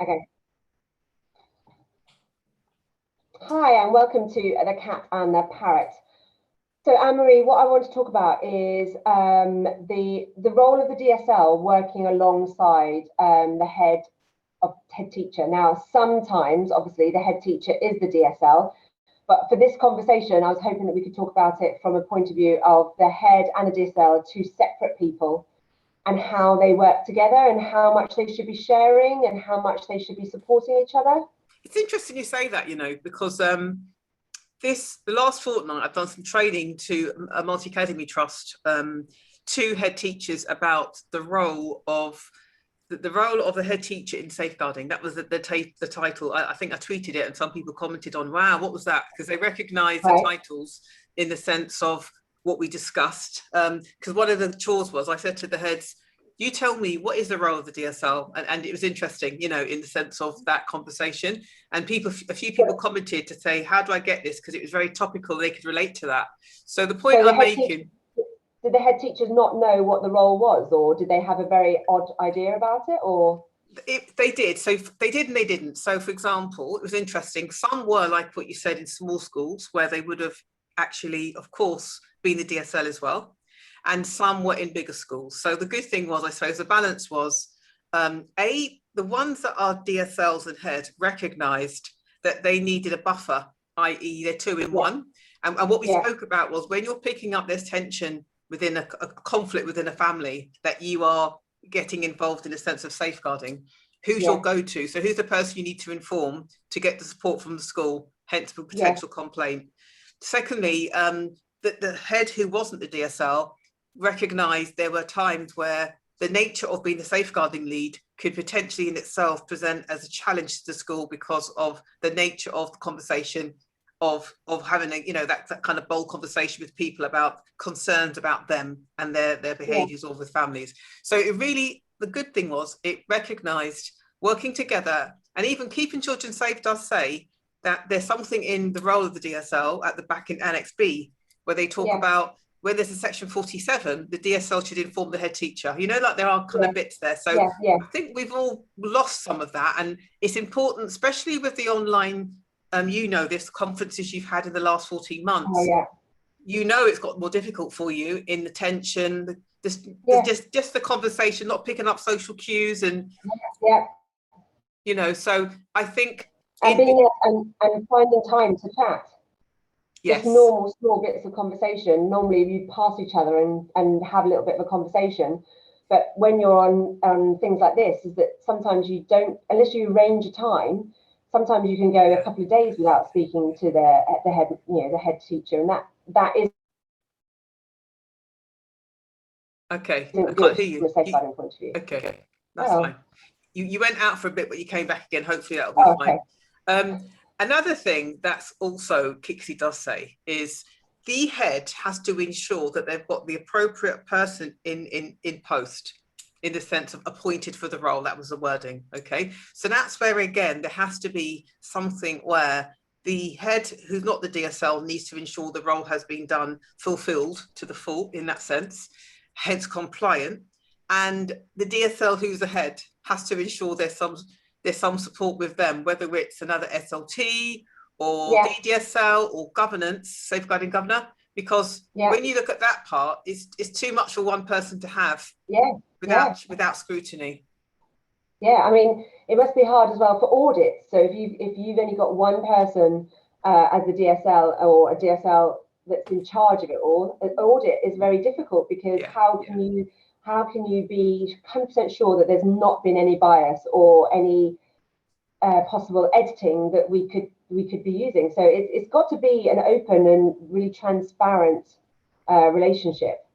Okay. Hi, and welcome to The Cat and the Parrot. So, Anne-Marie, what I want to talk about is the role of the DSL working alongside the head teacher. Now, sometimes, obviously, the head teacher is the DSL, but for this conversation, I was hoping that we could talk about it from a point of view of the head and the DSL, two separate people, and how they work together and how much they should be sharing and how much they should be supporting each other. It's interesting you say that, because the last fortnight I've done some training to a multi-academy trust, to head teachers about the role of the head teacher in safeguarding. That was the title. I think I tweeted it and some people commented on, wow, what was that? Because they recognise the titles in the sense of what we discussed. Because one of the chores was, I said to the heads, you tell me what is the role of the DSL, and it was interesting, in the sense of that conversation. And a few people commented to say, how do I get this? Because it was very topical, they could relate to that. So the point I'm making. Did the head teachers not know what the role was, or did they have a very odd idea about it, or? They did. So they did and they didn't. So, for example, it was interesting. Some were like what you said in small schools, where they would have actually, of course, been the DSL as well. And some were in bigger schools. So the good thing was, I suppose, the balance was, the ones that are DSLs and head recognised that they needed a buffer, i.e. they're two in one. And what we spoke about was when you're picking up this tension within a conflict within a family, that you are getting involved in a sense of safeguarding, who's your go-to? So who's the person you need to inform to get the support from the school, hence the potential complaint. Secondly, the head who wasn't the DSL recognised there were times where the nature of being the safeguarding lead could potentially in itself present as a challenge to the school because of the nature of the conversation of having that kind of bold conversation with people about concerns about them and their behaviours or with families. So it really, the good thing was it recognised working together, and even Keeping Children Safe does say that there's something in the role of the DSL at the back in Annex B where they talk about when there's a section 47, the DSL should inform the head teacher. Like there are kind of bits there. So I think we've all lost some of that, and it's important, especially with the online, this conferences you've had in the last 14 months. It's got more difficult for you in the tension, just the conversation, not picking up social cues, and so I think and finding time to chat. Just normal small bits of conversation. Normally you pass each other and have a little bit of a conversation, but when you're on things like this, is that sometimes you don't, unless you arrange a time, sometimes you can go a couple of days without speaking to the head, the head teacher, and that is okay. I can't hear you from a safeguarding point of view. Okay, that's fine. You went out for a bit, but you came back again. Hopefully that'll be fine. Another thing that's also Kixie does say is the head has to ensure that they've got the appropriate person in post, in the sense of appointed for the role. That was the wording. Okay, so that's where again there has to be something where the head who's not the DSL needs to ensure the role has been done, fulfilled to the full in that sense, hence compliant, and the DSL who's the head has to ensure there's some support with them, whether it's another SLT or DDSL or governance, safeguarding governor, because when you look at that part, it's too much for one person to have without scrutiny. I mean, it must be hard as well for audits. So if you've only got one person as a DSL or a DSL that's in charge of it all, an audit is very difficult, because how can you be 100% sure that there's not been any bias or any possible editing that we could be using? So it's got to be an open and really transparent relationship.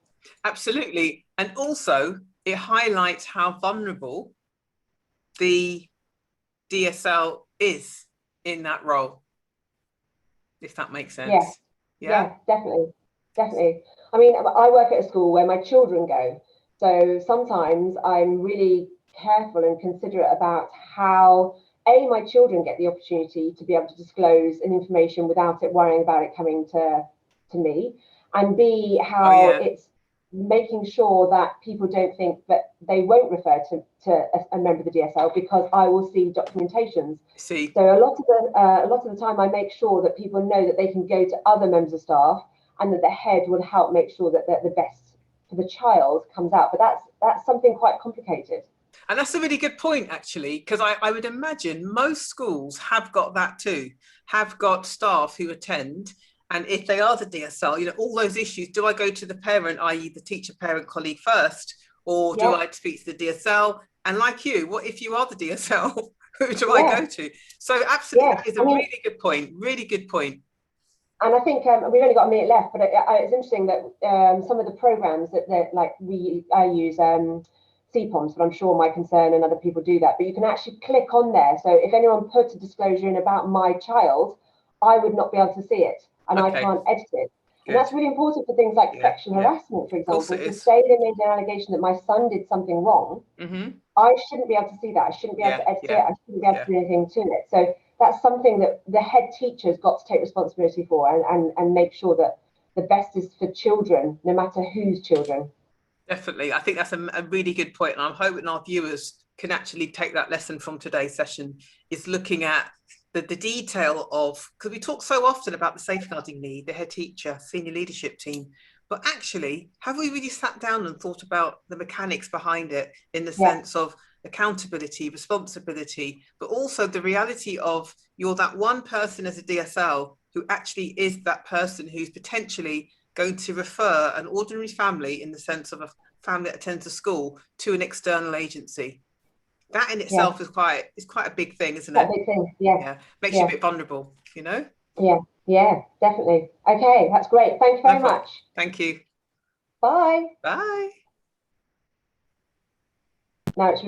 Absolutely. And also it highlights how vulnerable the DSL is in that role, if that makes sense. Yeah, definitely. I mean, I work at a school where my children go, so sometimes I'm really careful and considerate about how my children get the opportunity to be able to disclose an information without it worrying about it coming to me, and B, how it's making sure that people don't think that they won't refer to a member of the DSL because I will see documentations. See, so a lot of the time I make sure that people know that they can go to other members of staff and that the head will help make sure that the best for the child comes out. But that's something quite complicated. and that's a really good point, actually, because I would imagine most schools have got that too, have got staff who attend. And if they are the DSL, you know, all those issues, do I go to the parent, i.e. the teacher, parent, colleague first, or do I speak to the DSL? And like you, what if you are the DSL? Who do I go to? So absolutely, that is a really good point, really good point. And I think we've only got a minute left, but it's interesting that some of the programs that like I use CPOMs, but I'm sure My Concern and other people do that. But you can actually click on there. So if anyone puts a disclosure in about my child, I would not be able to see it, and I can't edit it. And that's really important for things like sexual harassment, for example. To say they made an allegation that my son did something wrong, I shouldn't be able to see that. I shouldn't be able to edit it. I shouldn't be able to do anything to it. So that's something that the head teacher's got to take responsibility for and make sure that the best is for children, no matter whose children. Definitely. I think that's a really good point. And I'm hoping our viewers can actually take that lesson from today's session, is looking at the detail of, because we talk so often about the safeguarding lead, the head teacher, senior leadership team, but actually, have we really sat down and thought about the mechanics behind it in the sense of accountability, responsibility, but also the reality of you're that one person as a DSL who actually is that person who's potentially going to refer an ordinary family, in the sense of a family that attends a school, to an external agency. That in itself is quite a big thing, isn't it? A big thing, makes you a bit vulnerable, you know. Yeah, definitely. Okay, that's great. Thanks very much. Thank you. Bye. Bye. Now it's